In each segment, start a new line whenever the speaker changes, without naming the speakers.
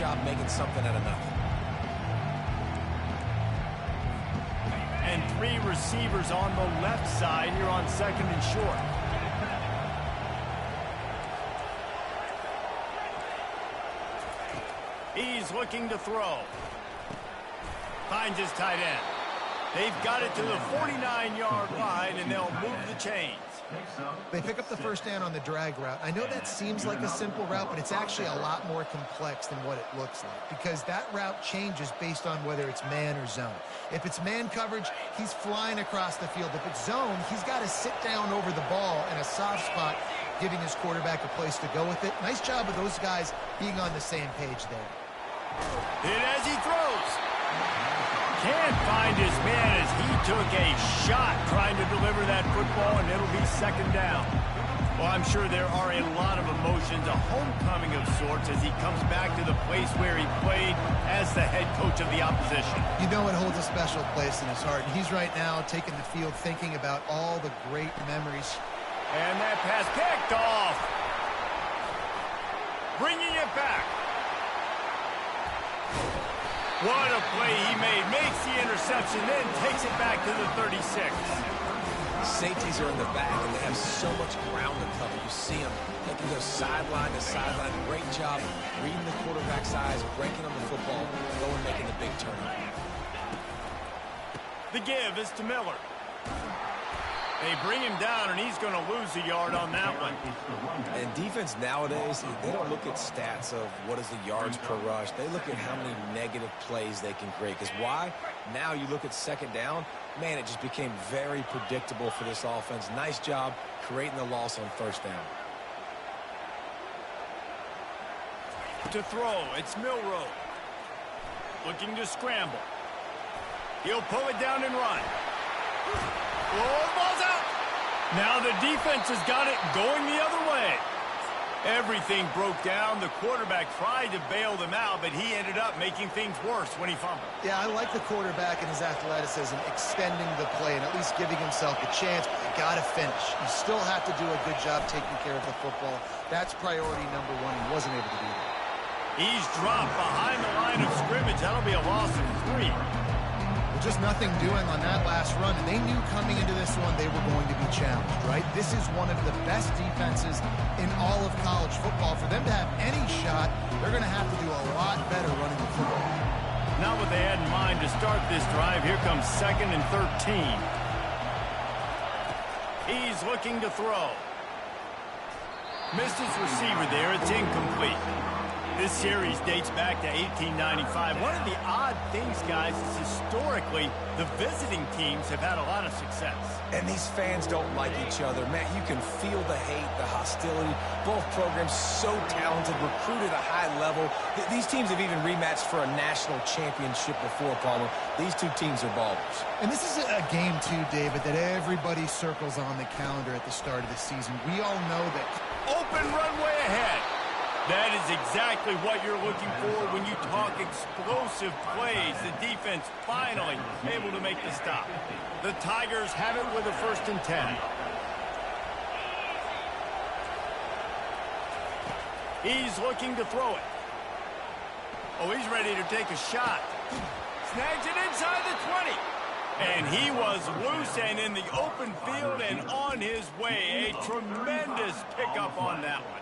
job making something out of nothing.
And 3 receivers on the left side here on 2nd and short. He's looking to throw. Finds his tight end. They've got it to the 49-yard line, and they'll move the chains.
They pick up the first down on the drag route. I know that seems like a simple route, but it's actually a lot more complex than what it looks like, because that route changes based on whether it's man or zone. If it's man coverage, he's flying across the field. If it's zone, he's got to sit down over the ball in a soft spot, giving his quarterback a place to go with it. Nice job of those guys being on the same page there.
Hit as he throws. Can't find his man as he took a shot trying to deliver that football, and it'll be 2nd down. Well, I'm sure there are a lot of emotions, a homecoming of sorts, as he comes back to the place where he played as the head coach of the opposition.
You know it holds a special place in his heart, and he's right now taking the field thinking about all the great memories.
And that pass picked off. Bringing it back. What a play he made. Makes the interception, then takes it back to the 36.
Safeties are in the back, and they have so much ground to cover. You see them. They can go sideline to sideline. Great job reading the quarterback's eyes, breaking on the football, going making the big turnover.
The give is to Miller. They bring him down, and he's going to lose a yard on that one.
And defense nowadays, they don't look at stats of what is the yards per rush. They look at how many negative plays they can create. Because why? Now you look at 2nd down, man, it just became very predictable for this offense. Nice job creating the loss on 1st down.
To throw, it's Milroe. Looking to scramble. He'll pull it down and run. Oh, the ball's out. Now the defense has got it going the other way. Everything broke down. The quarterback tried to bail them out, but he ended up making things worse when he fumbled.
Yeah, I like the quarterback and his athleticism, extending the play and at least giving himself a chance, but you got to finish. You still have to do a good job taking care of the football. That's priority number 1. He wasn't able to do that.
He's dropped behind the line of scrimmage. That'll be a loss of 3.
Just nothing doing on that last run, and they knew coming into this one they were going to be challenged, right? This is one of the best defenses in all of college football. For them to have any shot, they're going to have to do a lot better running the football.
Not what they had in mind to start this drive. Here comes 2nd and 13. He's looking to throw. Missed his receiver there. It's incomplete. This series dates back to 1895. One of the odd things, guys, is historically the visiting teams have had a lot of success.
And these fans don't like each other. Man, you can feel the hate, the hostility. Both programs so talented, recruited at a high level. These teams have even rematched for a national championship before, Palmer. These two teams are ballers.
And this is a game, too, David, that everybody circles on the calendar at the start of the season. We all know that.
Open runway ahead. That is exactly what you're looking for when you talk explosive plays. The defense finally able to make the stop. The Tigers have it with a 1st and 10. He's looking to throw it. Oh, he's ready to take a shot. Snags it inside the 20. And he was loose and in the open field and on his way. A tremendous pickup on that one.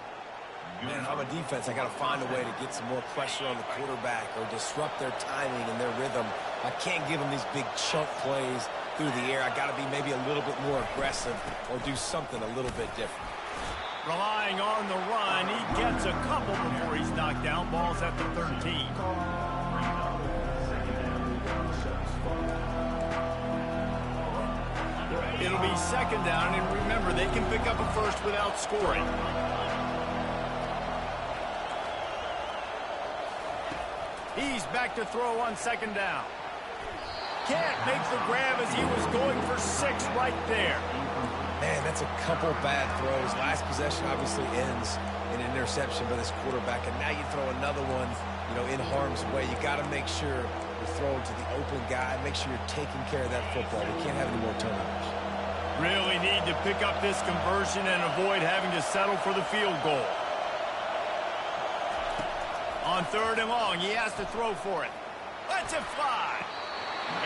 Man, if I'm a defense, I got to find a way to get some more pressure on the quarterback or disrupt their timing and their rhythm. I can't give them these big chunk plays through the air. I got to be maybe a little bit more aggressive or do something a little bit different.
Relying on the run, he gets a couple before he's knocked down. Ball's at the 13. It'll be 2nd down, and remember, they can pick up a 1st without scoring. He's back to throw on 2nd down. Can't make the grab as he was going for 6 right there.
Man, that's a couple bad throws. Last possession obviously ends in an interception by this quarterback, and now you throw another one, in harm's way. You got to make sure you're throwing to the open guy. Make sure you're taking care of that football. We can't have any more turnovers.
Really need to pick up this conversion and avoid having to settle for the field goal. On On 3rd and long, he has to throw for it. Lets it fly.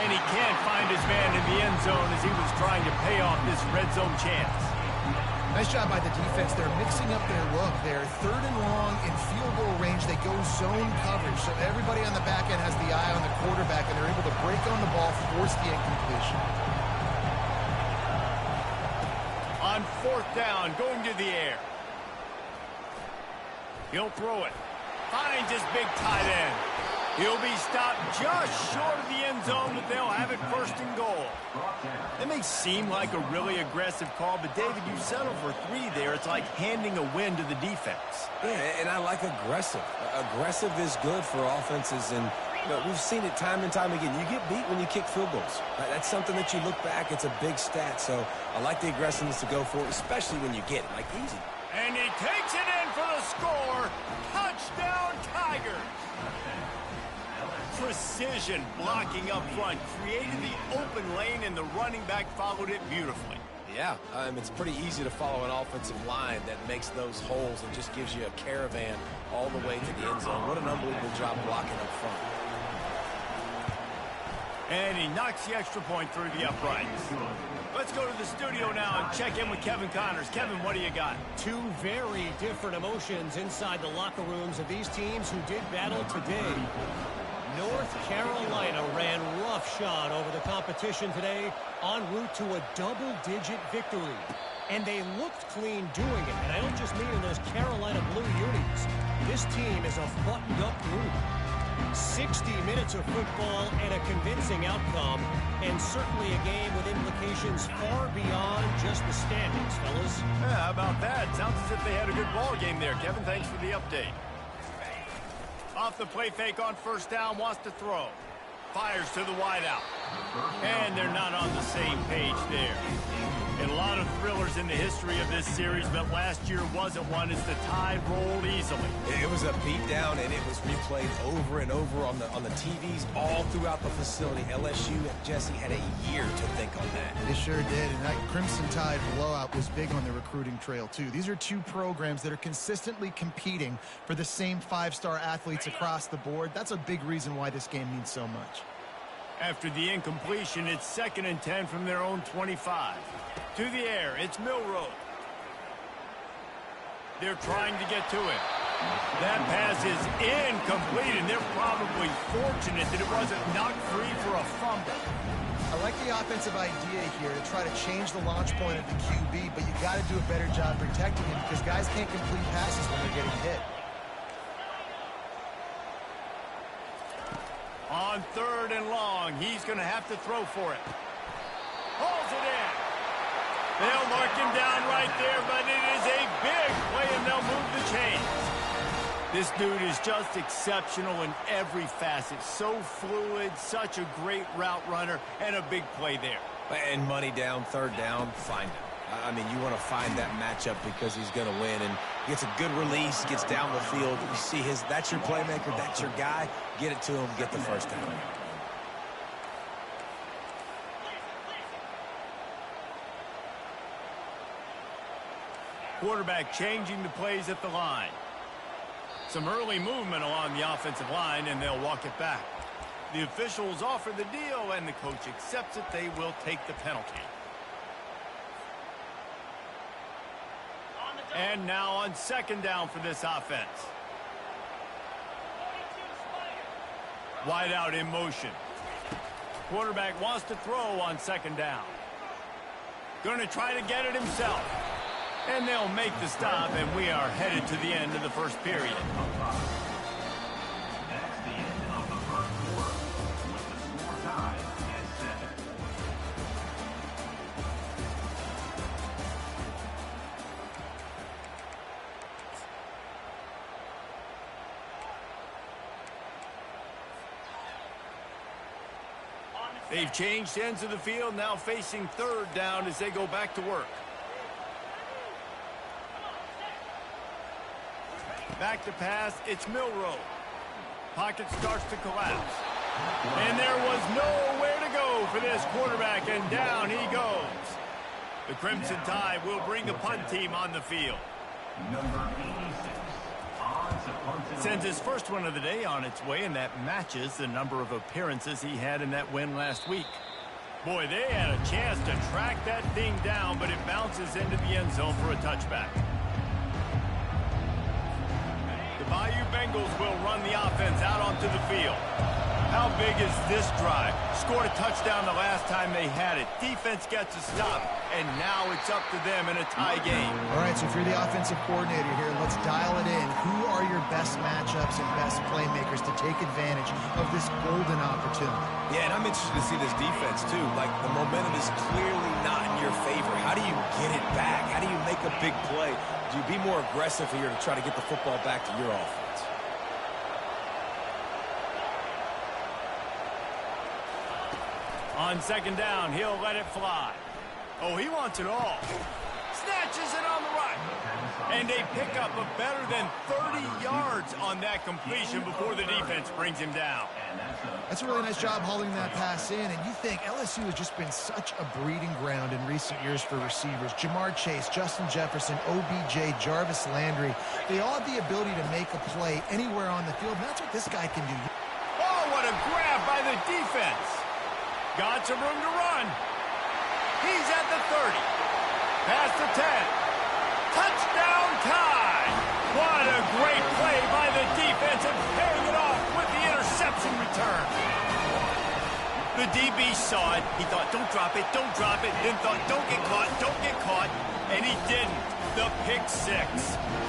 And he can't find his man in the end zone as he was trying to pay off this red zone chance.
Nice job by the defense. They're mixing up their look. They're 3rd and long in field goal range. They go zone coverage. So everybody on the back end has the eye on the quarterback, and they're able to break on the ball, force the incompletion.
On 4th down, going to the air. He'll throw it. Finds his big tight end. He'll be stopped just short of the end zone, but they'll have it 1st and goal. It may seem like a really aggressive call, but David, you settle for 3 there. It's like handing a win to the defense.
Yeah, and I like aggressive. Aggressive is good for offenses, and we've seen it time and time again. You get beat when you kick field goals. That's something that you look back, it's a big stat, so I like the aggressiveness to go for it, especially when you get it, like easy.
And he takes it in for the score. Touchdown, Tigers. Precision blocking up front created the open lane, and the running back followed it beautifully.
Yeah, it's pretty easy to follow an offensive line that makes those holes and just gives you a caravan all the way to the end zone. What an unbelievable job blocking up front.
And he knocks the extra point through the uprights. Let's go to the studio now and check in with Kevin Connors. Kevin, what do you got?
2 very different emotions inside the locker rooms of these teams who did battle today. North Carolina ran roughshod over the competition today en route to a double-digit victory. And they looked clean doing it. And I don't just mean in those Carolina blue unis. This team is a buttoned-up group. 60 minutes of football and a convincing outcome, and certainly a game with implications far beyond just the standings, fellas.
Yeah, how about that? Sounds as if they had a good ball game there. Kevin, thanks for the update. Off the play fake on 1st down, wants to throw. Fires to the wideout. And they're not on the same page there. And a lot of thrillers in the history of this series, but last year wasn't one as the tide rolled easily.
It was a beatdown, and it was replayed over and over on the TVs all throughout the facility. LSU and Jesse had a year to think on that.
They sure did, and that Crimson Tide blowout was big on the recruiting trail, too. These are 2 programs that are consistently competing for the same 5-star athletes across the board. That's a big reason why this game means so much.
After the incompletion, it's 2nd and 10 from their own 25. To the air, it's Milroe. They're trying to get to it. That pass is incomplete, and they're probably fortunate that it wasn't knocked free for a fumble.
I like the offensive idea here to try to change the launch point of the QB, but you got to do a better job protecting him because guys can't complete passes when they're getting hit.
On 3rd and long, he's going to have to throw for it. Hauls it in. They'll mark him down right there, but it is a big play, and they'll move the chains. This dude is just exceptional in every facet. So fluid, such a great route runner, and a big play there.
And money down, 3rd down, find him. I mean, you want to find that matchup because he's going to win, and gets a good release, gets down the field. You see that's your playmaker, that's your guy. Get it to him, get the 1st down.
Quarterback changing the plays at the line. Some early movement along the offensive line, and they'll walk it back. The officials offer the deal, and the coach accepts it. They will take the penalty. And now on 2nd down for this offense. Wide out in motion. Quarterback wants to throw on 2nd down. Going to try to get it himself. And they'll make the stop, and we are headed to the end of the 1st period. They've changed ends of the field, now facing 3rd down as they go back to work. Back to pass, it's Milroe. Pocket starts to collapse. And there was nowhere to go for this quarterback, and down he goes. The Crimson Tide will bring the punt team on the field.
Number 86, on
Sends his first one of the day on its way, and that matches the number of appearances he had in that win last week. Boy, they had a chance to track that thing down, but it bounces into the end zone for a touchback. The Bayou Bengals will run the offense out onto the field. How big is this drive? Scored a touchdown the last time they had it. Defense gets a stop, and now it's up to them in a tie game.
All right, so if you're the offensive coordinator here, let's dial it in. Who are your best matchups and best playmakers to take advantage of this golden opportunity?
Yeah, and I'm interested to see this defense, too. Like, the momentum is clearly not in your favor. How do you get it back? How do you make a big play? Do you be more aggressive here to try to get the football back to your offense?
On second down, he'll let it fly. Oh, he wants it all. Snatches it on the right. And they pick up a better than 30 yards on that completion before the defense brings him down.
That's a really nice job holding that pass in, and you think LSU has just been such a breeding ground in recent years for receivers. Jamar Chase, Justin Jefferson, OBJ, Jarvis Landry, they all have the ability to make a play anywhere on the field, and that's what this guy can do.
Oh, what a grab by the defense. Got some room to run. He's at the 30. Past the 10. Touchdown tie. What a great play by the defense and paying it off with the interception return. The DB saw it. He thought, don't drop it, don't drop it. Then thought, don't get caught. And he didn't. The pick six.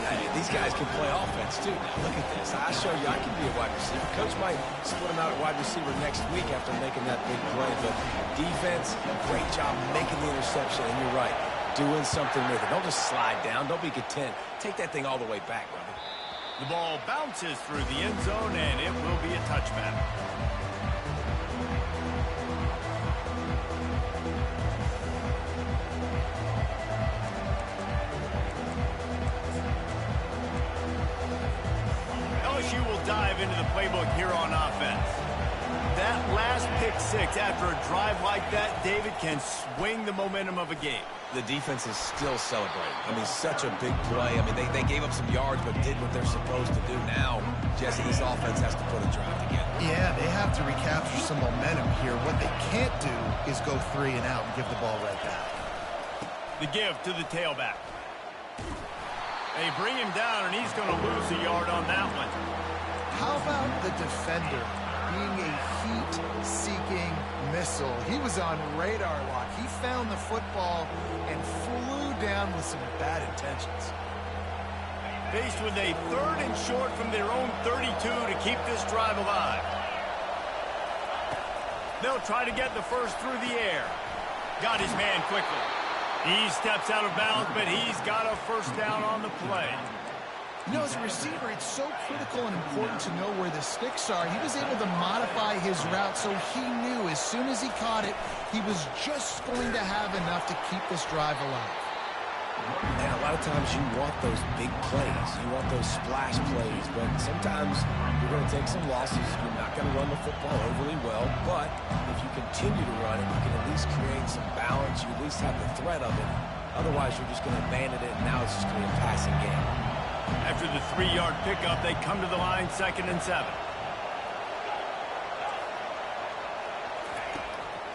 Hey, these guys can play offense, too. Now, look at this. I show you I can be a wide receiver. Coach might split him out at wide receiver next week after making that big play. But defense, great job making the interception. And you're right, doing something with it. Don't just slide down. Don't be content. Take that thing all the way back, brother.
The ball bounces through the end zone, and it will be a touchback. LSU will dive into the playbook here on offense. That last pick six after a drive like that, David, can swing the momentum of a game.
The defense is still celebrating. I mean, such a big play. I mean, they gave up some yards but did what they're supposed to do. Now, Jesse, this offense has to put a drive together.
Yeah, they have to recapture some momentum here. What they can't do is go 3 and out and give the ball right back.
The give to the tailback. They bring him down, and he's going to lose a yard on that one.
How about the defender being a heat-seeking missile? He was on radar lock. He found the football and flew down with some bad intentions.
Faced with a 3rd and short from their own 32 to keep this drive alive. They'll try to get the first through the air. Got his man quickly. He steps out of bounds, but he's got a first down on the play.
You know, as a receiver, it's so critical and important to know where the sticks are. He was able to modify his route so he knew as soon as he caught it, he was just going to have enough to keep this drive alive.
And a lot of times you want those big plays. You want those splash plays. But sometimes you're going to take some losses. You're not going to run the football overly well. But if you continue to run it, you can at least create some balance. You at least have the threat of it. Otherwise, you're just going to abandon it, and now it's just going to be a passing game.
After the 3-yard pickup, they come to the line, 2nd and 7.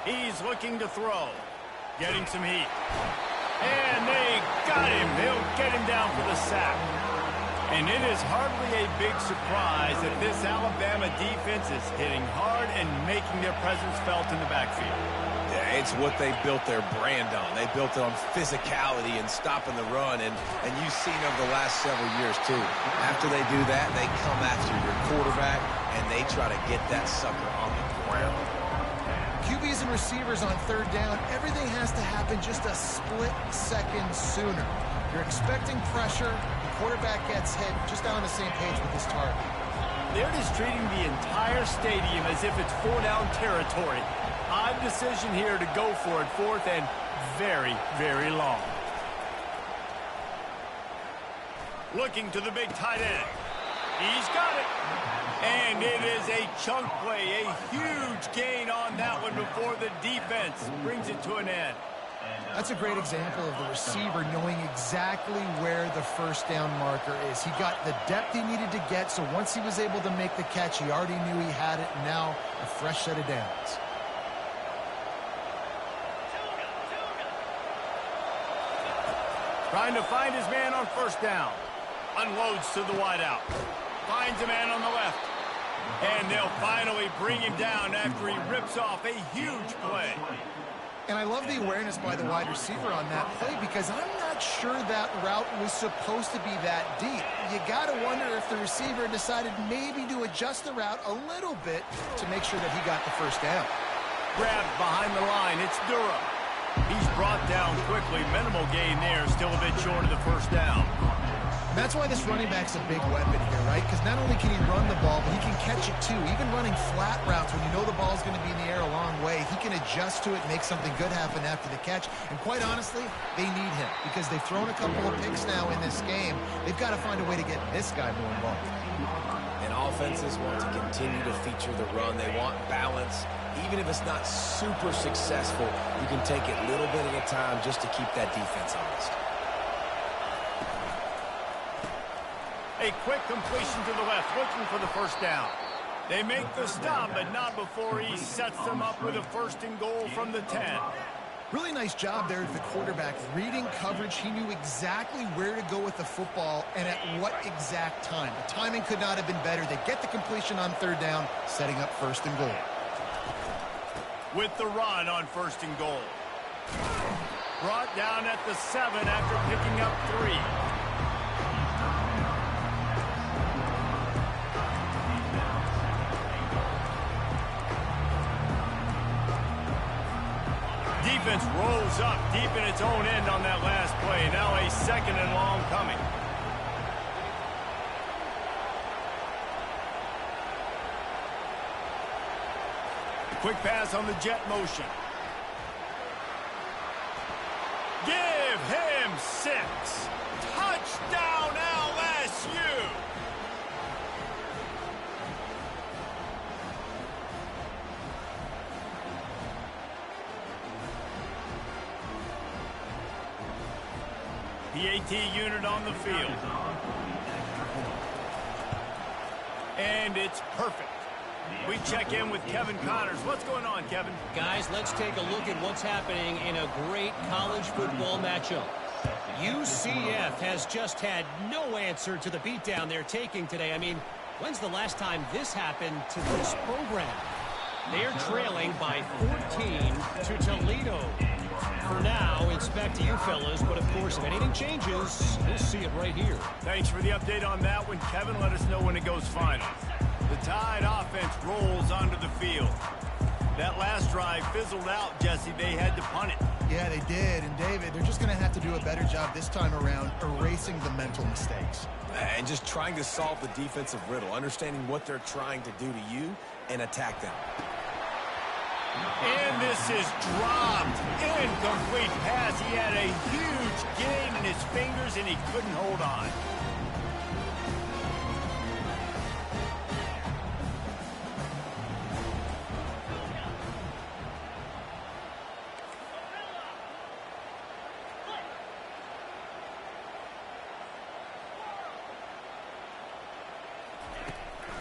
He's looking to throw. Getting some heat. And they got him. They'll get him down for the sack. And it is hardly a big surprise that this Alabama defense is hitting hard and making their presence felt in the backfield.
Yeah, it's what they built their brand on. They built it on physicality and stopping the run, and you've seen over the last several years, too. After they do that, they come after your quarterback, and they try to get that sucker on the ground.
QBs and receivers on 3rd down, everything has to happen just a split second sooner. You're expecting pressure, the quarterback gets hit, just on the same page with his target.
They're just treating the entire stadium as if it's 4-down territory. Odd decision here to go for it, 4th and very, very long. Looking to the big tight end. He's got it. And it is a chunk play, a huge gain on that one before the defense brings it to an end.
That's a great example of the receiver knowing exactly where the first down marker is. He got the depth he needed to get, so once he was able to make the catch, he already knew he had it, and now a fresh set of downs.
Trying to find his man on first down. Unloads to the wideout. Finds a man on the left. And they'll finally bring him down after he rips off a huge play.
And I love the awareness by the wide receiver on that play because I'm not sure that route was supposed to be that deep. You got to wonder if the receiver decided maybe to adjust the route a little bit to make sure that he got the first down.
Grabbed behind the line. It's Durham. He's brought down quickly. Minimal gain there. Still a bit short of the first down.
That's why this running back's a big weapon here, right? Because not only can he run the ball, but he can catch it too. Even running flat routes when you know the ball's going to be in the air a long way, he can adjust to it, make something good happen after the catch. And quite honestly, they need him because they've thrown a couple of picks now in this game. They've got to find a way to get this guy more involved.
And offenses want to continue to feature the run. They want balance. Even if it's not super successful, you can take it little bit at a time just to keep that defense honest.
A quick completion to the left, looking for the first down. They make the stop, but not before he sets them up with a first and goal from the 10.
Really nice job there of the quarterback. Reading coverage, he knew exactly where to go with the football and at what exact time. The timing could not have been better. They get the completion on third down, setting up first and goal.
With the run on first and goal. Brought down at the 7 after picking up 3. Defense rolls up deep in its own end on that last play. Now a second and long coming. Quick pass on the jet motion. Give him 6. Touchdown LSU. The AT unit on the field. And it's perfect. We check in with Kevin Connors. What's going on, Kevin?
Guys, let's take a look at what's happening in a great college football matchup. UCF has just had no answer to the beatdown they're taking today. I mean, when's the last time this happened to this program? They're trailing by 14 to Toledo. For now, it's back to you fellas, but of course, if anything changes, we'll see it right here.
Thanks for the update on that one, Kevin. Let us know when it goes final. The Tide offense rolls onto the field. That last drive fizzled out, Jesse. They had to punt it.
Yeah, they did. And, David, they're just going to have to do a better job this time around erasing the mental mistakes.
And just trying to solve the defensive riddle, understanding what they're trying to do to you and attack them.
And this is dropped. Incomplete pass. He had a huge gain in his fingers, and he couldn't hold on.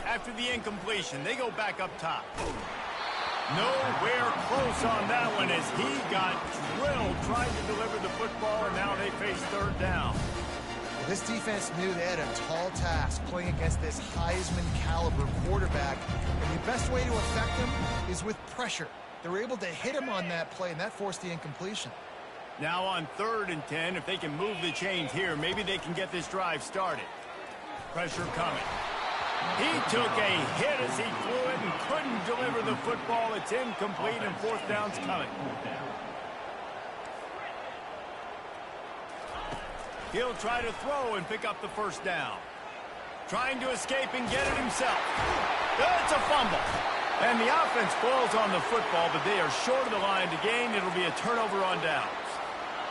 After the incompletion, they go back up top. Nowhere close on that one as he got drilled trying to deliver the football, and now they face third down.
This defense knew they had a tall task playing against this Heisman caliber quarterback, and the best way to affect him is with pressure. They were able to hit him on that play, and that forced the incompletion.
Now on 3rd and 10, if they can move the chains here, maybe they can get this drive started. Pressure coming. He took a hit as he flew it and couldn't deliver the football. It's incomplete, and 4th down's coming. He'll try to throw and pick up the first down. Trying to escape and get it himself. It's a fumble. And the offense falls on the football, but they are short of the line to gain. It'll be a turnover on downs.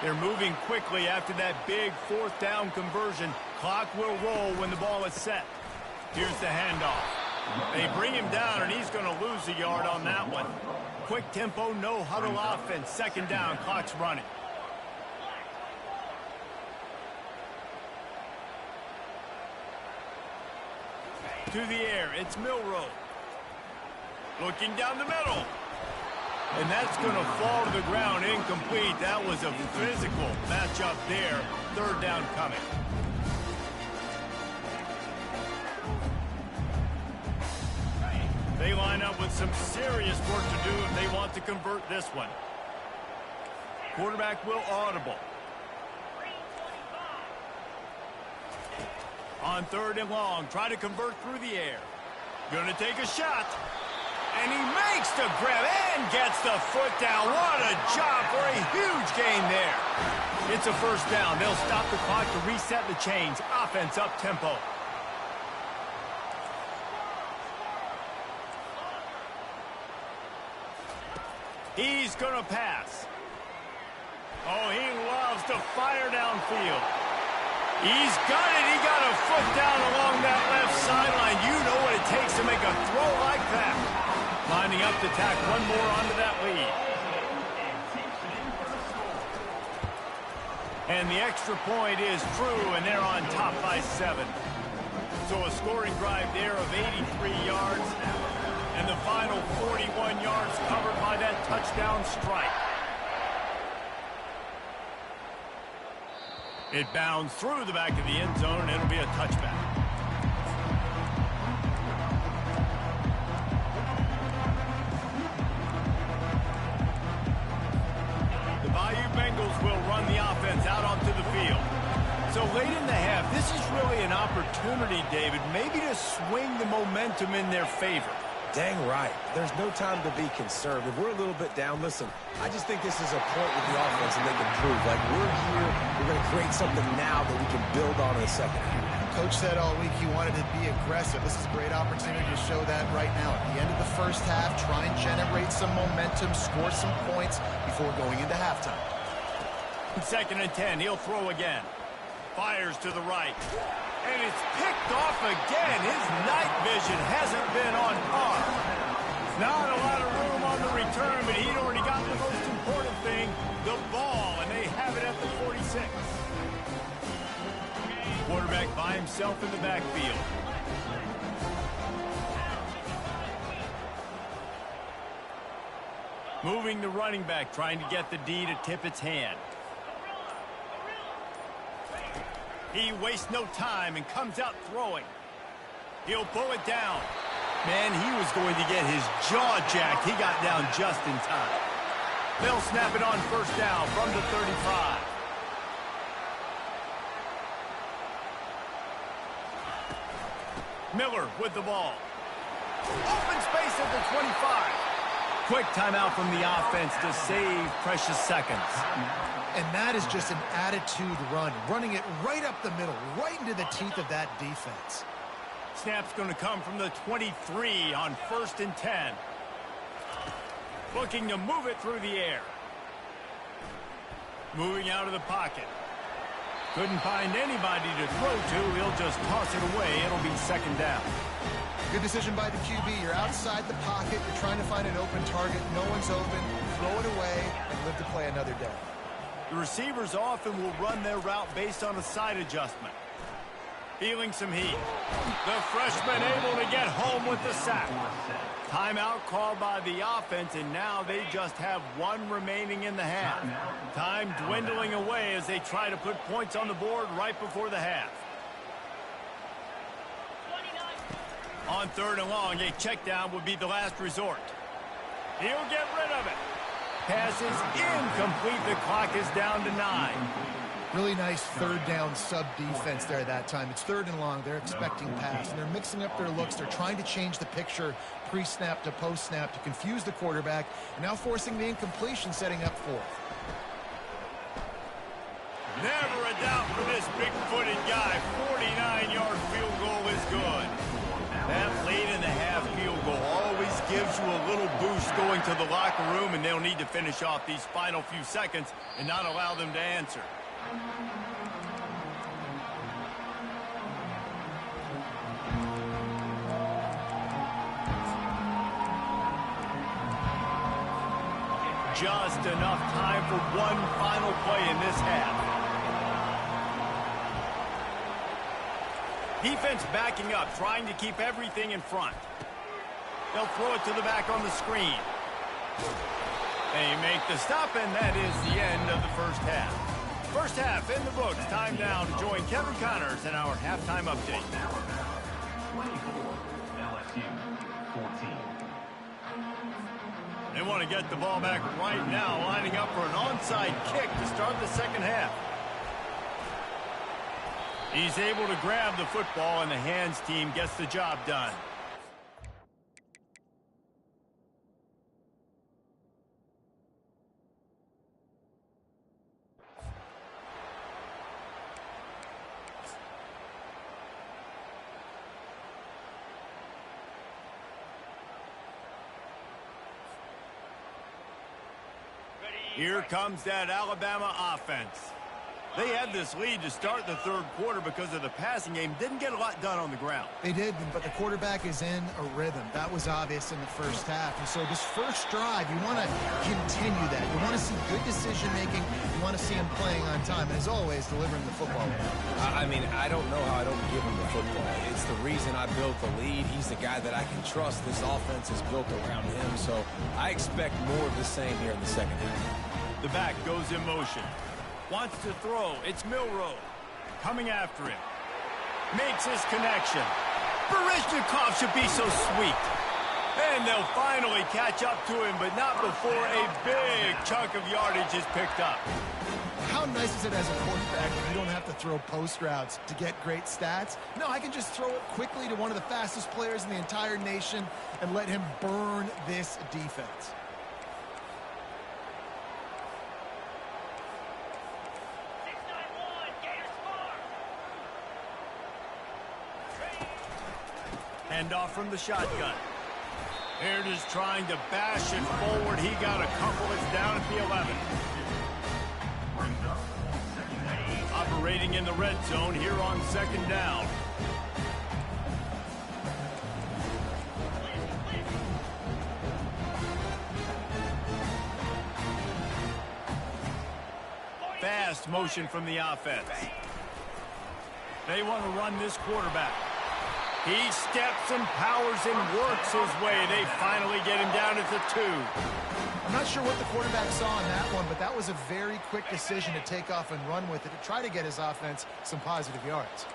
They're moving quickly after that big 4th down conversion. Clock will roll when the ball is set. Here's the handoff. They bring him down, and he's going to lose a yard on that one. Quick tempo, no huddle offense. 2nd down, clock's running. To the air, it's Milrow. Looking down the middle. And that's going to fall to the ground incomplete. That was a physical matchup there. Third down coming. They line up with some serious work to do if they want to convert this one. Quarterback will audible. On third and long, try to convert through the air. Gonna take a shot. And he makes the grab and gets the foot down. What a job for a huge gain there. It's a first down. They'll stop the clock to reset the chains. Offense up tempo. He's gonna pass. Oh, he loves to fire downfield. He's got it. He got a foot down along that left sideline. You know what it takes to make a throw like that. Lining up to tack one more onto that lead. And the extra point is true, and they're on top by 7. So a scoring drive there of 83 yards, and the final 41 yards covered by that touchdown strike. It bounds through the back of the end zone, and it'll be a touchback. The Bayou Bengals will run the offense out onto the field. So late in the half, this is really an opportunity, David, maybe to swing the momentum in their favor.
Dang right. There's no time to be conservative. We're a little bit down. Listen, I just think this is a point with the offense and they can prove. Like, we're here. We're going to create something now that we can build on in the second half.
Coach said all week he wanted to be aggressive. This is a great opportunity to show that right now. At the end of the first half, try and generate some momentum, score some points before going into halftime.
2nd and 10. He'll throw again. Fires to the right. And it's picked off again. His night vision hasn't been on par. Not a lot of room on the return, but he'd already got the most important thing, the ball, and they have it at the 46. Quarterback by himself in the backfield. Moving the running back, trying to get the D to tip its hand. He wastes no time and comes out throwing. He'll pull it down. Man, he was going to get his jaw jacked. He got down just in time. They'll snap it on first down from the 35. Miller with the ball. Open space at the 25. Quick timeout from the offense to save precious seconds.
And that is just an attitude run, running it right up the middle, right into the teeth of that defense.
Snap's going to come from the 23 on 1st and 10. Looking to move it through the air. Moving out of the pocket. Couldn't find anybody to throw to. He'll just toss it away. It'll be 2nd down.
Good decision by the QB. You're outside the pocket. You're trying to find an open target. No one's open. Throw it away and live to play another day.
The receivers often will run their route based on a side adjustment. Feeling some heat. The freshman able to get home with the sack. Timeout called by the offense, and now they just have one remaining in the half. Time dwindling away as they try to put points on the board right before the half. On 3rd and long, a check down would be the last resort. He'll get rid of it. Pass is incomplete. The clock is down to 9.
Really nice 3rd down sub-defense there that time. It's 3rd and long. They're expecting pass, and they're mixing up their looks. They're trying to change the picture pre-snap to post-snap to confuse the quarterback, and now forcing the incompletion, setting up 4th.
Never a doubt for this big-footed guy. 49-yard field goal is good. That late in the half field goal always gives you a little boost going to the locker room, and they'll need to finish off these final few seconds and not allow them to answer. Just enough time for one final play in this half. Defense backing up, trying to keep everything in front. They'll throw it to the back on the screen. They make the stop, and that is the end of the first half. First half in the books. Time now to join Kevin Connors in our halftime update.
24, LSU 14.
They want to get the ball back right now, lining up for an onside kick to start the second half. He's able to grab the football, and the hands team gets the job done. Here comes that Alabama offense. They had this lead to start the third quarter because of the passing game. Didn't get a lot done on the ground.
They did, but the quarterback is in a rhythm. That was obvious in the first half. And so this first drive, you want to continue that. You want to see good decision-making. You want to see him playing on time. And as always, delivering the football.
I mean, I don't know how I don't give him the football. It's the reason I built the lead. He's the guy that I can trust. This offense is built around him. So I expect more of the same here in the second half.
The back goes in motion. Wants to throw. It's Milroe. Coming after him. Makes his connection. Barishnikov should be so sweet. And they'll finally catch up to him, but not before a big chunk of yardage is picked up.
How nice is it as a quarterback if you don't have to throw post routes to get great stats? No, I can just throw it quickly to one of the fastest players in the entire nation and let him burn this defense.
Hand off from the shotgun. Here it is trying to bash it forward. He got a couple. It's down at the 11. Operating in the red zone here on second down. Fast motion from the offense. They want to run this quarterback. He steps and powers and works his way. They finally get him down at the 2.
I'm not sure what the quarterback saw on that one, but that was a very quick decision to take off and run with it to try to get his offense some positive yards.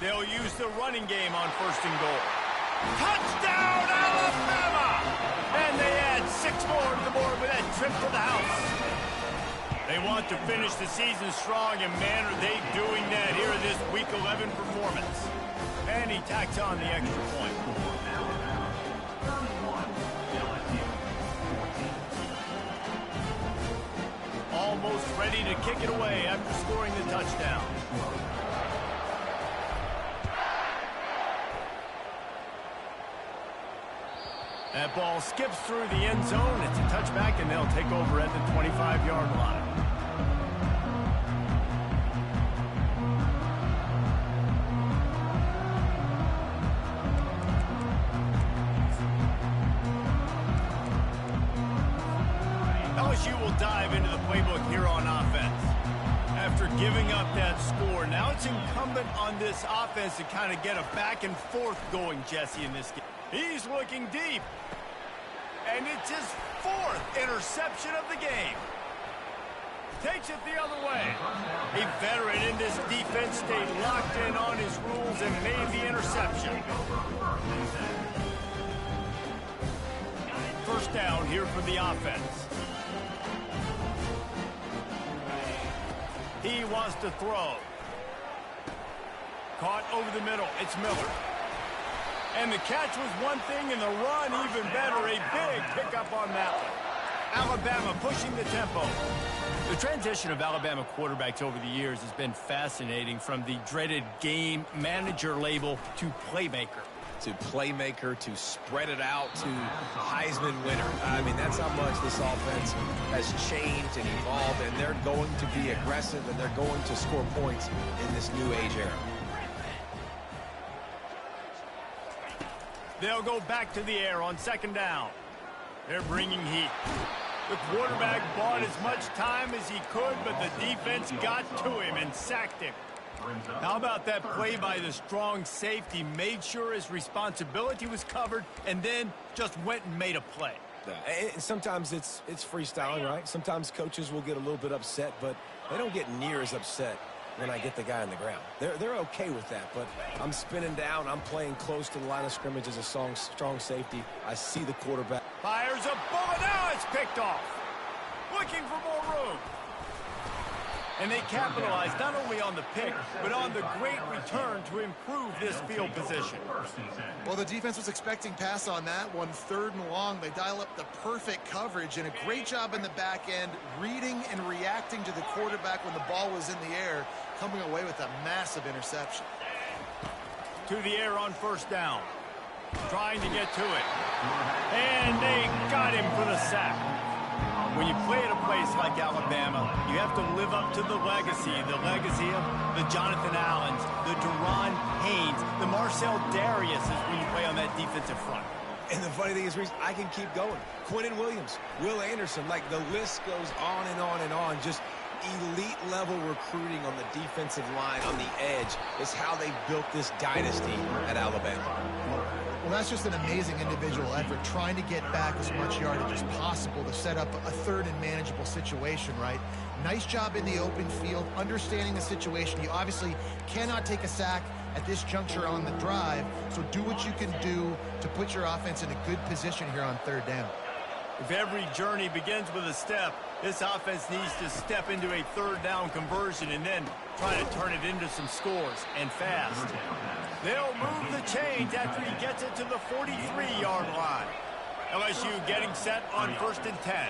They'll use the running game on first and goal. Touchdown, Alabama! And they add 6 more to the board with that trip to the house. They want to finish the season strong, and man, are they doing that here in this Week 11 performance. And he tacks on the extra point. Almost ready to kick it away after scoring the touchdown. That ball skips through the end zone. It's a touchback, and they'll take over at the 25-yard line. LSU will dive into the playbook here on offense. After giving up that score, now it's incumbent on this offense to kind of get a back and forth going, Jesse, in this game. He's looking deep. And it's his 4th interception of the game. Takes it the other way. A veteran in this defense stayed locked in on his rules and made the interception. First down here for the offense. He wants to throw. Caught over the middle. It's Miller. And the catch was one thing, and the run even better. A big pickup on that one. Alabama pushing the tempo. The transition of Alabama quarterbacks over the years has been fascinating, from the dreaded game manager label to playmaker.
To playmaker, to spread it out, to Heisman winner. I mean, that's how much this offense has changed and evolved, and they're going to be aggressive, and they're going to score points in this new age era.
They'll go back to the air on second down. They're bringing heat. The quarterback bought as much time as he could, but the defense got to him and sacked him. How about that play by the strong safety? Made sure his responsibility was covered and then just went and made a play.
Sometimes it's freestyling, right? Sometimes coaches will get a little bit upset, but they don't get near as upset when I get the guy on the ground. They're okay with that, but I'm spinning down. I'm playing close to the line of scrimmage as a strong safety. I see the quarterback.
Fires a bullet. Now it's picked off. Looking for more room. And they capitalized not only on the pick, but on the great return to improve this field position.
Well, the defense was expecting pass on that one. 3rd and long. They dial up the perfect coverage and a great job in the back end, reading and reacting to the quarterback when the ball was in the air, coming away with a massive interception.
To the air on 1st down. Trying to get to it. And they got him for the sack. When you play at a place like Alabama, you have to live up to the legacy of the Jonathan Allens, the Deron Haynes, the Marcel Dariuses when you play on that defensive front.
And the funny thing is, Reese, I can keep going. Quinnen Williams, Will Anderson, like the list goes on and on and on. Just elite level recruiting on the defensive line, on the edge, is how they built this dynasty at Alabama.
Well, that's just an amazing individual effort, trying to get back as much yardage as possible to set up a 3rd and manageable situation, right? Nice job in the open field, understanding the situation. You obviously cannot take a sack at this juncture on the drive, so do what you can do to put your offense in a good position here on 3rd down.
If every journey begins with a step, this offense needs to step into a 3rd down conversion and then try to turn it into some scores, and fast. They'll move the chains after he gets it to the 43-yard line. LSU getting set on 1st and 10.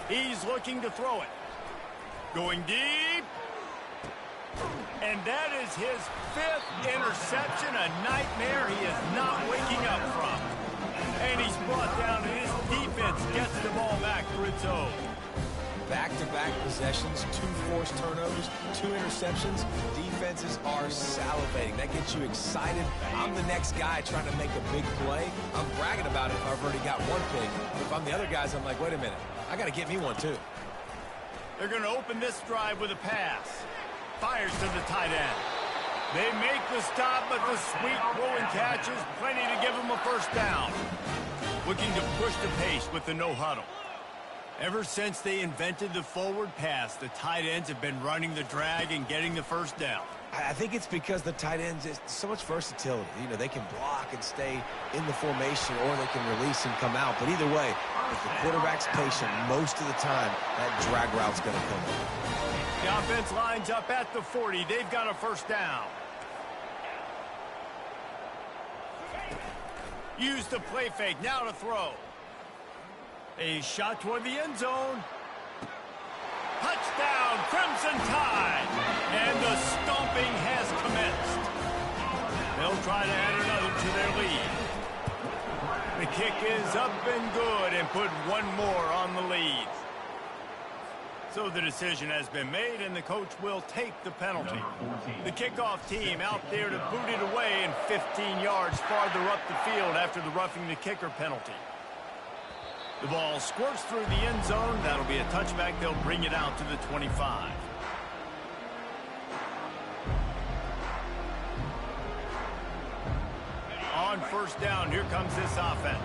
He's looking to throw it. Going deep. And that is his 5th interception, a nightmare he is not waking up from. And he's brought down, and his defense gets the ball back for its own.
Back-to-back possessions, 2 forced turnovers, 2 interceptions. Defenses are salivating. That gets you excited. I'm the next guy trying to make a big play. I'm bragging about it if I've already got 1 pick. But if I'm the other guys, I'm like, wait a minute. I got to get me one, too.
They're going to open this drive with a pass. Fires to the tight end. They make the stop, but the sweet throwing catch is plenty to give them a 1st down. Looking to push the pace with the no huddle. Ever since they invented the forward pass, the tight ends have been running the drag and getting the 1st down.
I think it's because the tight ends, is so much versatility. You know, they can block and stay in the formation, or they can release and come out. But either way, if the quarterback's patient most of the time, that drag route's going to come up.
The offense lines up at the 40. They've got a 1st down. Use the play fake. Now to throw. A shot toward the end zone. Touchdown, Crimson Tide. And the stomping has commenced. They'll try to add another to their lead. The kick is up and good and put 1 more on the lead. So the decision has been made, and the coach will take the penalty. The kickoff team out there to boot it away and 15 yards farther up the field after the roughing the kicker penalty. The ball squirts through the end zone. That'll be a touchback. They'll bring it out to the 25. On 1st down, here comes this offense.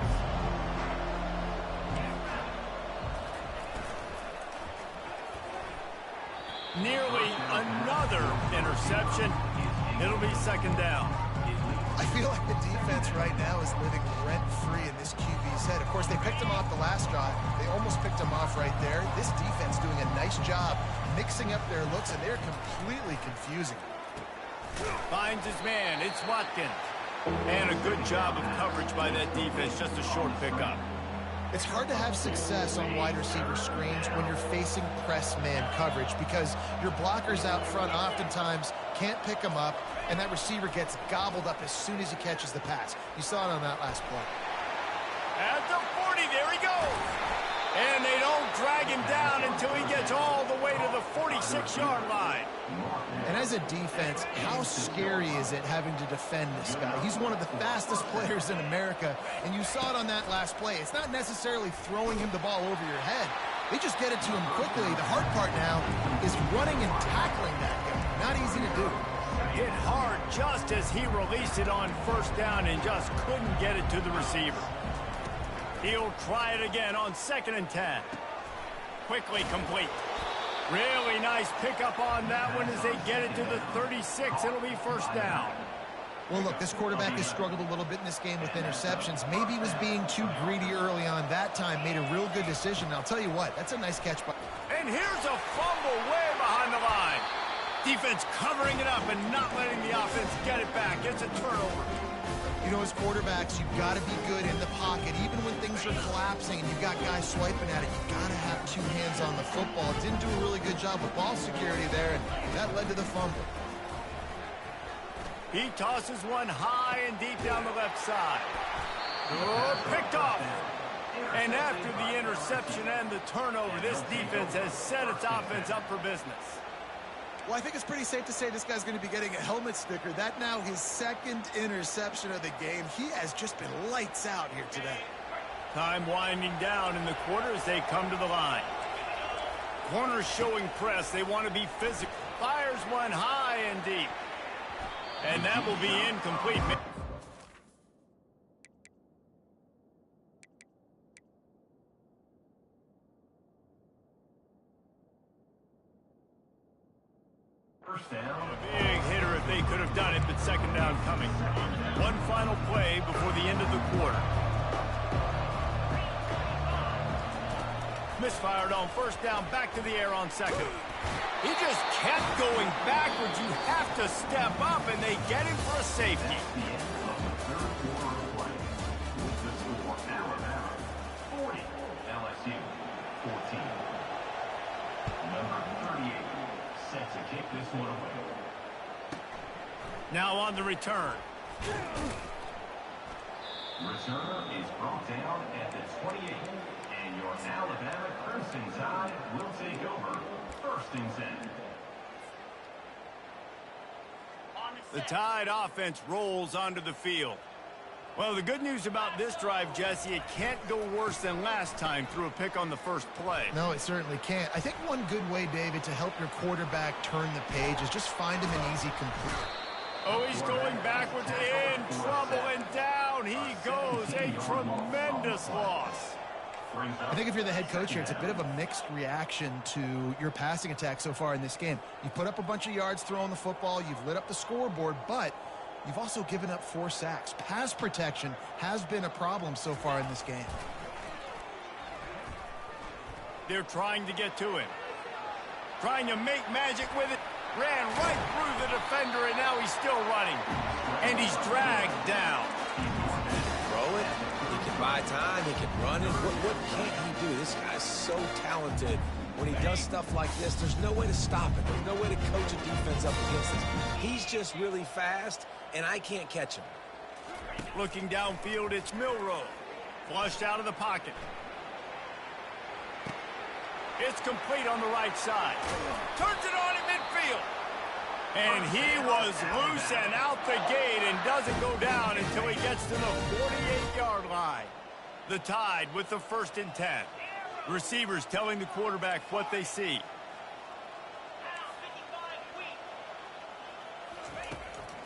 Nearly another interception. It'll be 2nd down.
I feel like the defense right now is living rent-free in this QB's head. Of course, they picked him off the last drive. They almost picked him off right there. This defense doing a nice job mixing up their looks, and they're completely confusing.
Finds his man. It's Watkins. And a good job of coverage by that defense. Just a short pickup.
It's hard to have success on wide receiver screens when you're facing press man coverage because your blockers out front oftentimes can't pick them up, and that receiver gets gobbled up as soon as he catches the pass. You saw it on that last play.
At the 40, there he goes. And they don't drag him down until until he gets all the way to the 46-yard line.
And as a defense, how scary is it having to defend this guy? He's one of the fastest players in America, and you saw it on that last play. It's not necessarily throwing him the ball over your head. They just get it to him quickly. The hard part now is running and tackling that guy. Not easy to do.
Hit hard just as he released it on first down and just couldn't get it to the receiver. He'll try it again on 2nd and 10. Quickly complete. Really nice pickup on that one as they get it to the 36. It'll be first down.
Well, look, this quarterback has struggled a little bit in this game with interceptions. Maybe he was being too greedy early on that time, made a real good decision. And I'll tell you what, that's a nice catch.
And here's a fumble way behind the line. Defense covering it up and not letting the offense get it back. It's a turnover.
You know, as quarterbacks, you've got to be good in the pocket. Even when things are collapsing and you've got guys swiping at it, you've got to have two hands on the football. Didn't do a really good job with ball security there, and that led to the fumble.
He tosses one high and deep down the left side. Oh, picked off. And after the interception and the turnover, this defense has set its offense up for business.
Well, I think it's pretty safe to say this guy's going to be getting a helmet sticker. That now his 2nd interception of the game. He has just been lights out here today.
Time winding down in the quarter as they come to the line. Corners showing press. They want to be physical. Fires one high and deep. And that will be incomplete.
First down.
A big hitter if they could have done it, but 2nd down coming. One final play before the end of the quarter. Misfired on first down, back to the air on 2nd. He just kept going backwards. You have to step up, and they get him for a safety.
That's the end of the 3rd quarter of play. The score, Alabama 40, LSU 14. Number 38 set to kick this one away.
Now on the return.
Return is brought down at the 28. And your Alabama Crimson Tide will take over 1st and 10.
The Tide offense rolls onto the field. Well, the good news about this drive, Jesse, it can't go worse than last time through a pick on the first play.
No, it certainly can't. I think one good way, David, to help your quarterback turn the page is just find him an easy complete.
Oh, he's going backwards, in trouble, and down he goes. A tremendous loss.
I think if you're the head coach here, it's a bit of a mixed reaction to your passing attack so far in this game. You put up a bunch of yards throwing the football, you've lit up the scoreboard, but you've also given up 4 sacks. Pass protection has been a problem so far in this game.
They're trying to get to him. Trying to make magic with it. Ran right through the defender, and now he's still running. And he's dragged down.
Throw it. He can buy time. He can run it. What can't he do? This guy's so talented. When he does stuff like this, there's no way to stop it. There's no way to coach a defense up against this. He's just really fast, and I can't catch him.
Looking downfield, it's Milroe. Flushed out of the pocket. It's complete on the right side. Turns it on in midfield. And he was loose and out the gate and doesn't go down until he gets to the 48-yard line. The Tide with the 1st and 10. Receivers telling the quarterback what they see.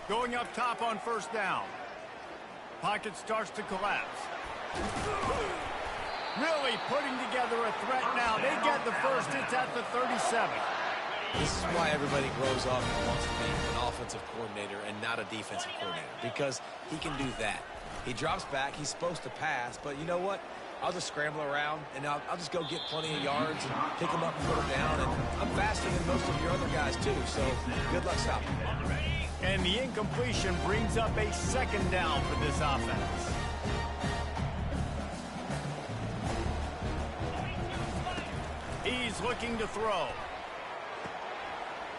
Going up top on first down. Pocket starts to collapse. Really putting together a threat now. They get the first. It's at the 37.
This is why everybody grows up and wants to be an offensive coordinator and not a defensive coordinator, because he can do that. He drops back. He's supposed to pass, but you know what? I'll just scramble around, and I'll just go get plenty of yards and pick him up and put him down. And I'm faster than most of your other guys, too, so good luck stopping.
And the incompletion brings up a 2nd down for this offense. He's looking to throw.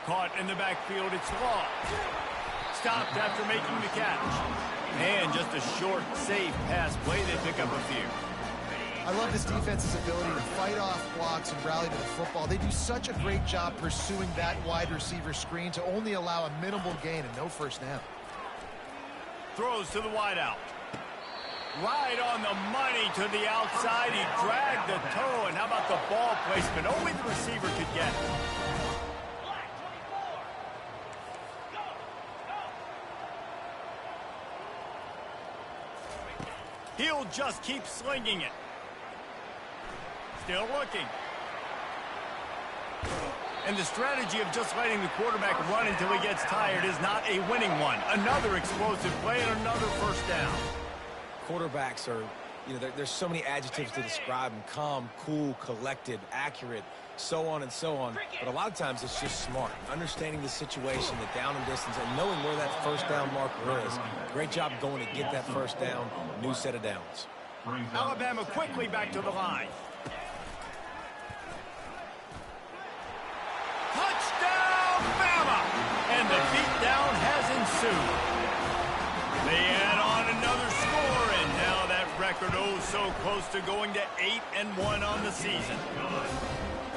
Caught in the backfield, it's Law. Stopped after making the catch. And just a short, safe pass play, they pick up a few.
I love this defense's ability to fight off blocks and rally to the football. They do such a great job pursuing that wide receiver screen to only allow a minimal gain and no first down.
Throws to the wideout. Right on the money to the outside. He dragged the toe, and how about the ball placement? Only the receiver could get it. He'll just keep slinging it. Still looking. And the strategy of just letting the quarterback run until he gets tired is not a winning one. Another explosive play and another first down.
Quarterbacks are, there's so many adjectives to describe them. Calm, cool, collected, accurate, so on and so on. But a lot of times it's just smart. Understanding the situation, the down and distance, and knowing where that first down marker is. Great job going to get that first down. New set of downs.
Alabama quickly back to the line. Touchdown, Bama! And the beatdown has ensued. They add on another score, and now that record so close to going to 8-1 on the season.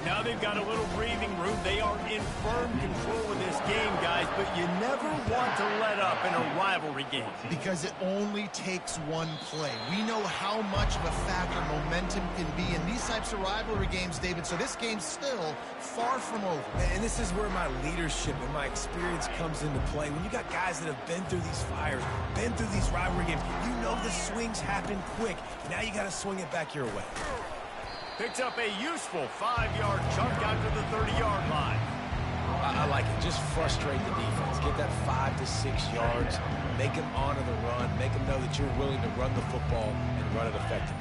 Now they've got a little breathing room. They are in firm control of this game, guys, but you never want to let up in a rivalry game.
Because it only takes one play. We know how much of a factor momentum can be in these types of rivalry games, David, so this game's still far from over.
And this is where my leadership and my experience comes into play. When you got guys that have been through these fires, been through these rivalry games, you know the swings happen quick. Now you got to swing it back your way.
Picks up a useful 5-yard chunk out to the 30-yard line.
I like it. Just frustrate the defense. Get that 5 to 6 yards. Make them honor the run. Make them know that you're willing to run the football and run it effectively.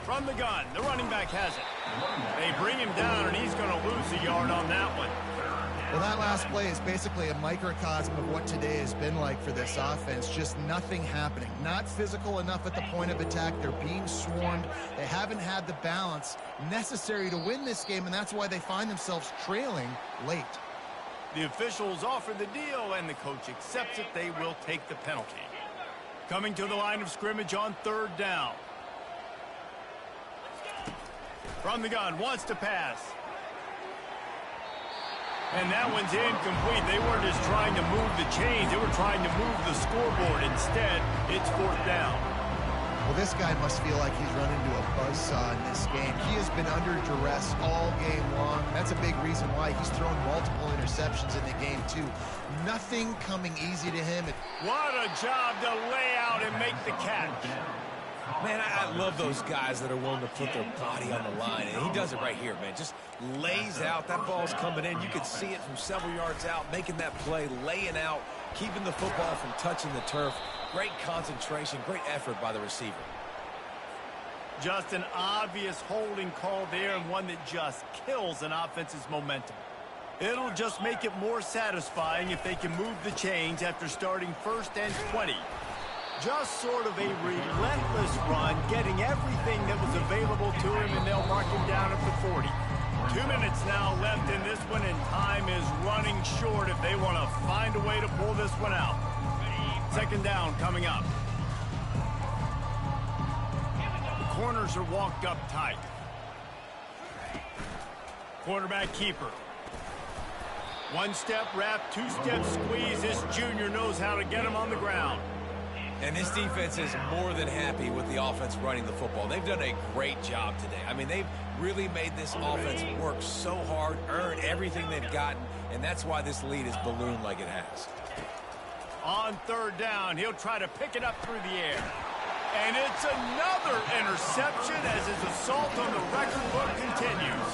From the gun, the running back has it. They bring him down, and he's going to lose a yard on that one.
Well, that last play is basically a microcosm of what today has been like for this offense. Just nothing happening. Not physical enough at the point of attack. They're being swarmed. They haven't had the balance necessary to win this game, and that's why they find themselves trailing late.
The officials offer the deal, and the coach accepts it. They will take the penalty. Coming to the line of scrimmage on 3rd down. From the gun, wants to pass. And that one's incomplete. They weren't just trying to move the chains. They were trying to move the scoreboard. Instead, it's 4th down.
Well, this guy must feel like he's run into a buzzsaw in this game. He has been under duress all game long. That's a big reason why he's thrown multiple interceptions in the game, too. Nothing coming easy to him.
What a job to lay out and make the catch.
Man, I love those guys that are willing to put their body on the line, and he does it right here, man. Just lays out. That ball's coming in. You can see it from several yards out, making that play, laying out, keeping the football from touching the turf. Great concentration, great effort by the receiver.
Just an obvious holding call there, and one that just kills an offense's momentum. It'll just make it more satisfying if they can move the chains after starting 1st and 20. Just sort of a relentless run, getting everything that was available to him, and they'll mark him down at the 40. 2 minutes now left in this one, and time is running short if they want to find a way to pull this one out. 2nd down coming up. The corners are walked up tight. Quarterback keeper. 1-step wrap, 2-step squeeze. This junior knows how to get him on the ground.
And this defense is more than happy with the offense running the football. They've done a great job today. I mean, they've really made this offense work so hard, earn everything they've gotten, and that's why this lead is ballooned like it has.
On 3rd down, he'll try to pick it up through the air. And it's another interception as his assault on the record book continues.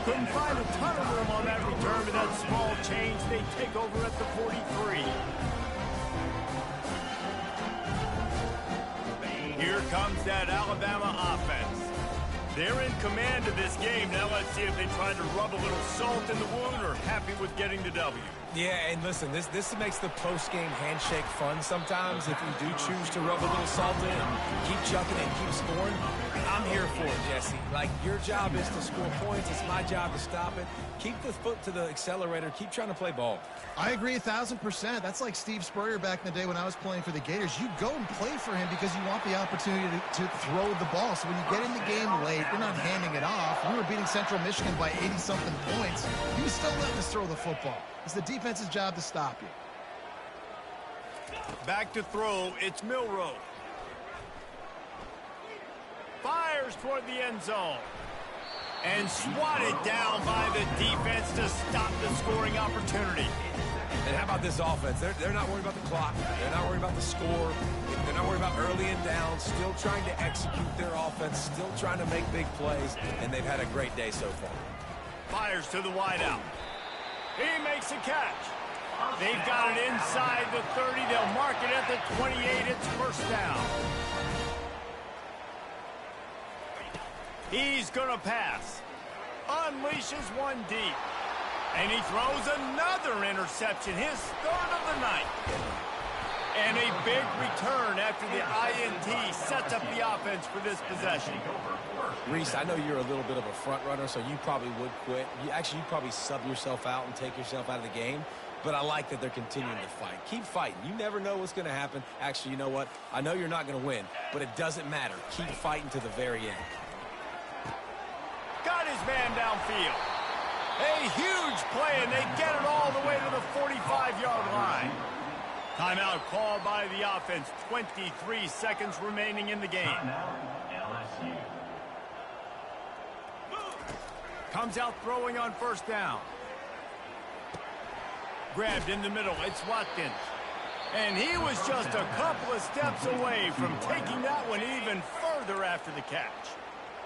Couldn't find a ton of room on that return, but that small change, they take over at the 43. Here comes that Alabama offense. They're in command of this game. Now let's see if they try to rub a little salt in the wound or happy with getting the W.
Yeah, and listen, this makes the post-game handshake fun sometimes if you do choose to rub a little salt in and keep chucking and keep scoring. I'm here for it, Jesse. Like, your job is to score points. It's my job to stop it. Keep the foot to the accelerator. Keep trying to play ball.
I agree 1,000%. That's like Steve Spurrier back in the day when I was playing for the Gators. You go and play for him because you want the opportunity to throw the ball. So when you get in the game late, you're not handing it off. We were beating Central Michigan by 80-something points. He was still letting us throw the football. It's the defense's job to stop you.
Back to throw. It's Milroe. Fires toward the end zone. And swatted down by the defense to stop the scoring opportunity.
And how about this offense? They're not worried about the clock. They're not worried about the score. They're not worried about early and down. Still trying to execute their offense. Still trying to make big plays. And they've had a great day so far.
Fires to the wideout. He makes a catch. They've got it inside the 30. They'll mark it at the 28. It's first down. He's going to pass. Unleashes one deep. And he throws another interception, his third of the night. And a big return after the INT sets up the offense for this possession.
Reese, I know you're a little bit of a front runner, so you probably would quit. You'd probably sub yourself out and take yourself out of the game. But I like that they're continuing to fight. Keep fighting. You never know what's going to happen. Actually, you know what? I know you're not going to win, but it doesn't matter. Keep fighting to the very end.
Got his man downfield. A huge play, and they get it all the way to the 45-yard line. Timeout called by the offense. 23 seconds remaining in the game.
LSU.
Comes out throwing on first down. Grabbed in the middle. It's Watkins. And he was just a couple of steps away from taking that one even further after the catch.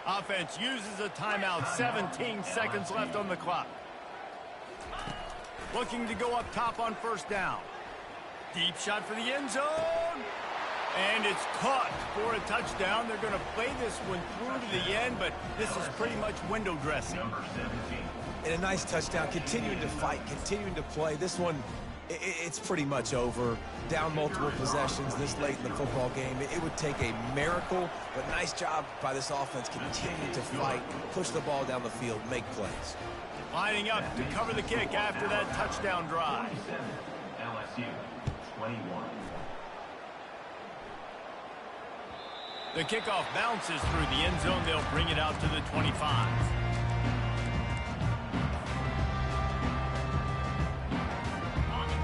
Offense uses a timeout. 17 seconds left on the clock. Looking to go up top on first down. Deep shot for the end zone. And it's caught for a touchdown. They're going to play this one through to the end, but this is pretty much window dressing.
Number 17.
And a nice touchdown, continuing to fight, continuing to play. This one, it's pretty much over. Down multiple possessions this late in the football game. It would take a miracle, but nice job by this offense continuing to fight, push the ball down the field, make plays.
Lining up to cover the kick after that touchdown drive.
27. LSU. 21.
The kickoff bounces through the end zone. They'll bring it out to the 25.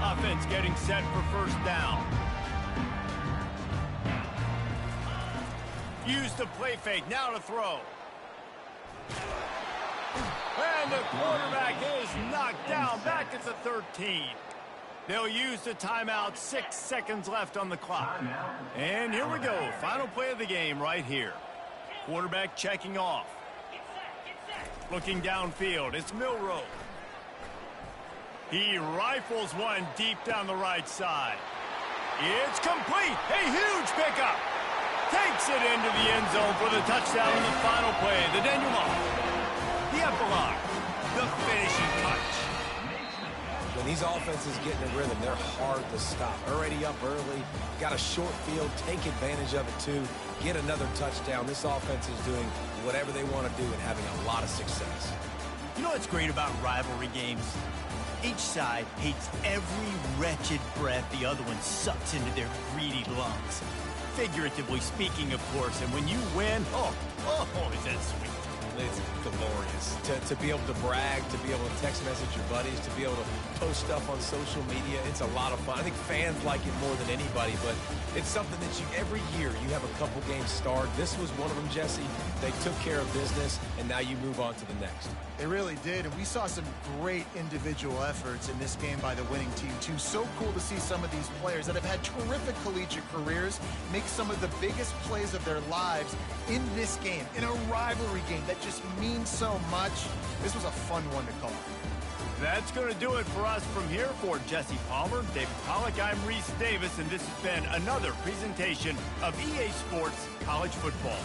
Offense getting set for first down. Use the play fake. Now to throw. And the quarterback is knocked down back at the 13. They'll use the timeout. 6 seconds left on the clock. And here we go. Final play of the game right here. Quarterback checking off. Looking downfield. It's Milroe. He rifles one deep down the right side. It's complete. A huge pickup. Takes it into the end zone for the touchdown in the final play. The denouement. The epilogue. The finishing touch.
When these offenses get in a rhythm, they're hard to stop. Already up early, got a short field, take advantage of it too, get another touchdown. This offense is doing whatever they want to do and having a lot of success.
You know what's great about rivalry games? Each side hates every wretched breath the other one sucks into their greedy lungs. Figuratively speaking, of course, and when you win, oh, is that sweet.
It's glorious. To be able to brag, to be able to text message your buddies, to be able to post stuff on social media, it's a lot of fun. I think fans like it more than anybody, but it's something that every year you have a couple games start. This was one of them, Jesse. They took care of business, and now you move on to the next.
They really did, and we saw some great individual efforts in this game by the winning team, too. So cool to see some of these players that have had terrific collegiate careers make some of the biggest plays of their lives in this game, in a rivalry game that just means so much. This was a fun one to call.
That's going to do it for us from here. For Jesse Palmer, David Pollack, I'm Reese Davis, and this has been another presentation of EA Sports College Football.